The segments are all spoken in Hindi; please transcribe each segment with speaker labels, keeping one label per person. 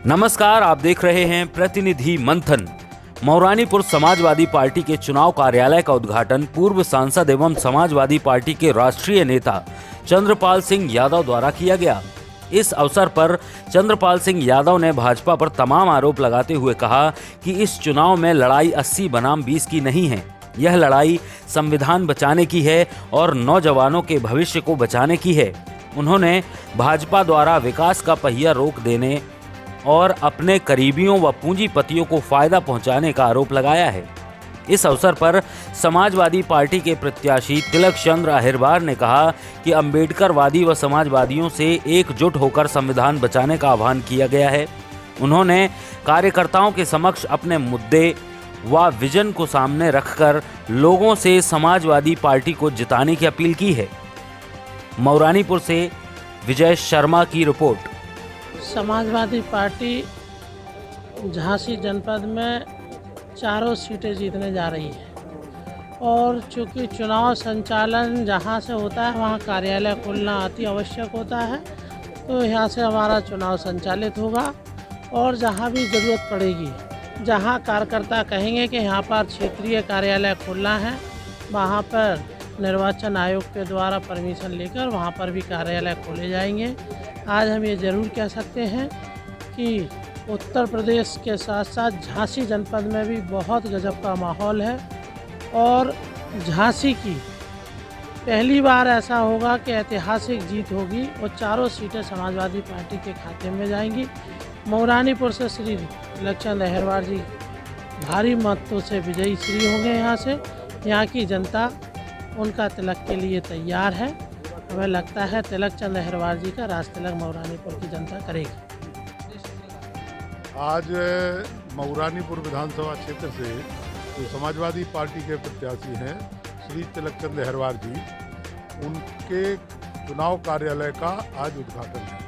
Speaker 1: नमस्कार, आप देख रहे हैं प्रतिनिधि मंथन। मौरानीपुर समाजवादी पार्टी के चुनाव कार्यालय का उद्घाटन पूर्व सांसद एवं समाजवादी पार्टी के राष्ट्रीय नेता चंद्रपाल सिंह यादव द्वारा किया गया। इस अवसर पर चंद्रपाल सिंह यादव ने भाजपा पर तमाम आरोप लगाते हुए कहा कि इस चुनाव में लड़ाई 80 बनाम 20 की नहीं है। यह लड़ाई संविधान बचाने की है और नौजवानों के भविष्य को बचाने की है। उन्होंने भाजपा द्वारा विकास का पहिया रोक देने और अपने करीबियों व पूंजीपतियों को फायदा पहुंचाने का आरोप लगाया है। इस अवसर पर समाजवादी पार्टी के प्रत्याशी तिलक चंद्र अहिरवार ने कहा कि अंबेडकरवादी व समाजवादियों से एकजुट होकर संविधान बचाने का आह्वान किया गया है। उन्होंने कार्यकर्ताओं के समक्ष अपने मुद्दे व विजन को सामने रखकर लोगों से समाजवादी पार्टी को जिताने की अपील की है। मौरानीपुर से विजय शर्मा की रिपोर्ट।
Speaker 2: समाजवादी पार्टी झांसी जनपद में चारों सीटें जीतने जा रही है और चूंकि चुनाव संचालन जहां से होता है वहां कार्यालय खोलना अति आवश्यक होता है, तो यहां से हमारा चुनाव संचालित होगा। और जहां भी ज़रूरत पड़ेगी, जहां कार्यकर्ता कहेंगे कि यहां पर क्षेत्रीय कार्यालय खोलना है, वहां पर निर्वाचन आयोग के द्वारा परमिशन लेकर वहां पर भी कार्यालय खोले जाएंगे। आज हम ये ज़रूर कह सकते हैं कि उत्तर प्रदेश के साथ साथ झांसी जनपद में भी बहुत गजब का माहौल है और झांसी की पहली बार ऐसा होगा कि ऐतिहासिक जीत होगी और चारों सीटें समाजवादी पार्टी के खाते में जाएंगी। मौरानीपुर से श्री तिलकचंद अहिरवार जी भारी मतों से विजयी श्री होंगे। यहाँ से यहाँ की जनता उनका तिलक के लिए तैयार है। हमें लगता है तिलकचंद अहिरवार जी का राज तिलक मौरानीपुर की जनता करेगी।
Speaker 3: आज मौरानीपुर विधानसभा क्षेत्र से जो समाजवादी पार्टी के प्रत्याशी हैं श्री तिलकचंद अहिरवार जी, उनके चुनाव कार्यालय का आज उद्घाटन है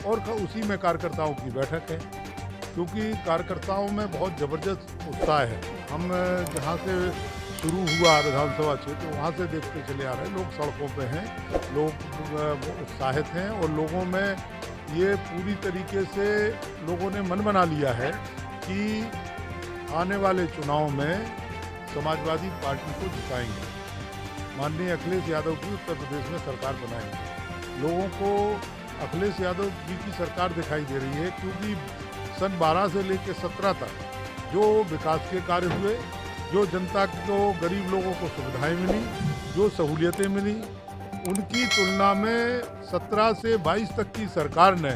Speaker 3: और उसी में कार्यकर्ताओं की बैठक है। क्योंकि कार्यकर्ताओं में बहुत ज़बरदस्त उत्साह है। हम जहाँ से शुरू हुआ विधानसभा क्षेत्र, वहाँ से देखते चले आ रहे हैं, लोग सड़कों पे हैं, लोग उत्साहित हैं और लोगों में ये पूरी तरीके से लोगों ने मन बना लिया है कि आने वाले चुनाव में समाजवादी पार्टी को जिताएंगे, माननीय अखिलेश यादव की उत्तर प्रदेश में सरकार बनाएंगे। लोगों को अखिलेश यादव जी की सरकार दिखाई दे रही है क्योंकि सन 12 से लेकर 17 तक जो विकास के कार्य हुए, जो जनता को, गरीब लोगों को सुविधाएं मिली, जो सहूलियतें मिली, उनकी तुलना में 17 से 22 तक की सरकार ने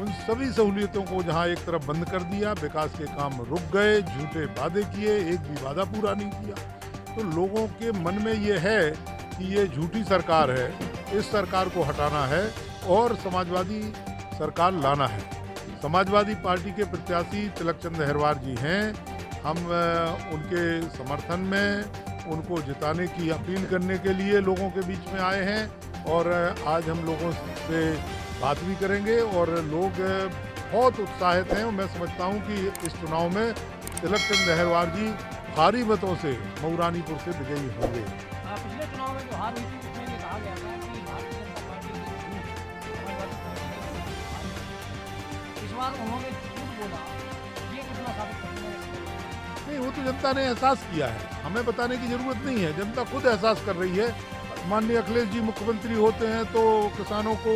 Speaker 3: उन सभी सहूलियतों को जहां एक तरफ बंद कर दिया, विकास के काम रुक गए, झूठे वादे किए, एक भी वादा पूरा नहीं किया। तो लोगों के मन में ये है कि ये झूठी सरकार है, इस सरकार को हटाना है और समाजवादी सरकार लाना है। समाजवादी पार्टी के प्रत्याशी तिलकचंद अहिरवार जी हैं। हम उनके समर्थन में उनको जिताने की अपील करने के लिए लोगों के बीच में आए हैं और आज हम लोगों से बात भी करेंगे और लोग बहुत उत्साहित हैं। मैं समझता हूं कि इस चुनाव में तिलकचंद अहिरवार जी भारी मतों से मौरानीपुर से विजयी होंगे।
Speaker 2: पिछले चुनाव में जो हार हुई थी उसमें ये कहा गया था कि भारतीय जनता पार्टी इस बार उन्होंने झूठ बोला, ये कितना साबित करना है?
Speaker 3: नहीं, वो तो जनता ने एहसास किया है, हमें बताने की जरूरत नहीं है, जनता खुद एहसास कर रही है। माननीय अखिलेश जी मुख्यमंत्री होते हैं तो किसानों को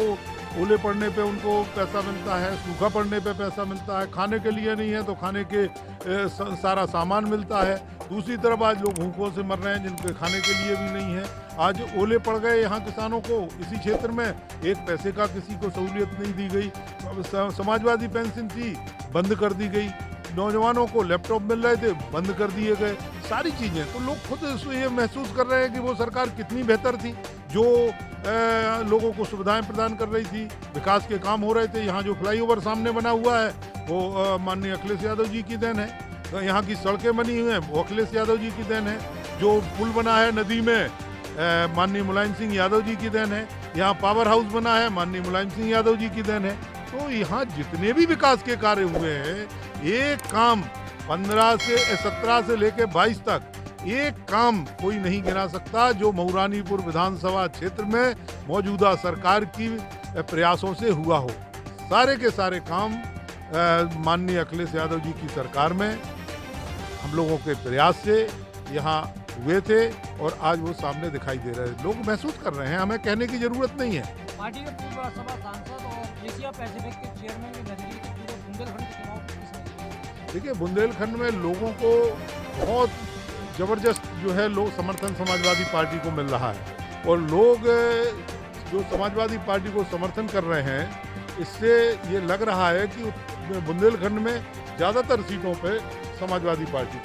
Speaker 3: ओले पड़ने पे उनको पैसा मिलता है, सूखा पड़ने पे पैसा मिलता है, खाने के लिए नहीं है तो खाने के सारा सामान मिलता है। दूसरी तरफ आज लोग भूखों से मर रहे हैं जिनके खाने के लिए भी नहीं है। आज ओले पड़ गए यहाँ किसानों को, इसी क्षेत्र में एक पैसे का किसी को सहूलियत नहीं दी गई। समाजवादी पेंशन थी, बंद कर दी गई। नौजवानों को लैपटॉप मिल रहे थे, बंद कर दिए गए। सारी चीज़ें तो लोग खुद ये महसूस कर रहे हैं कि वो सरकार कितनी बेहतर थी, जो लोगों को सुविधाएं प्रदान कर रही थी, विकास के काम हो रहे थे। यहाँ जो फ्लाईओवर सामने बना हुआ है वो माननीय अखिलेश यादव जी की देन है। यहाँ की सड़कें बनी हुई हैं वो अखिलेश यादव जी की देन है। जो पुल बना है नदी में माननीय मुलायम सिंह यादव जी की देन है। यहाँ पावर हाउस बना है माननीय मुलायम सिंह यादव जी की देन है। तो यहाँ जितने भी विकास के कार्य हुए हैं, एक काम 17 से लेकर 22 तक एक काम कोई नहीं गिना सकता जो मौरानीपुर विधानसभा क्षेत्र में मौजूदा सरकार की प्रयासों से हुआ हो। सारे के सारे काम माननीय अखिलेश यादव जी की सरकार में हम लोगों के प्रयास से यहाँ हुए थे और आज वो सामने दिखाई दे रहे हैं। लोग महसूस कर रहे हैं, हमें कहने की जरूरत नहीं है।
Speaker 4: पार्टी के पूर्व राज्यसभा सांसद और एशिया पैसिफिक के चेयरमैन भी बन गए थे पूरे बुंदेलखंड के चुनाव में।
Speaker 3: देखिए, बुंदेलखंड में लोगों को बहुत ज़बरदस्त जो है लोग समर्थन समाजवादी पार्टी को मिल रहा है और लोग जो समाजवादी पार्टी को समर्थन कर रहे हैं, इससे ये लग रहा है कि बुंदेलखंड में ज़्यादातर सीटों पे समाजवादी पार्टी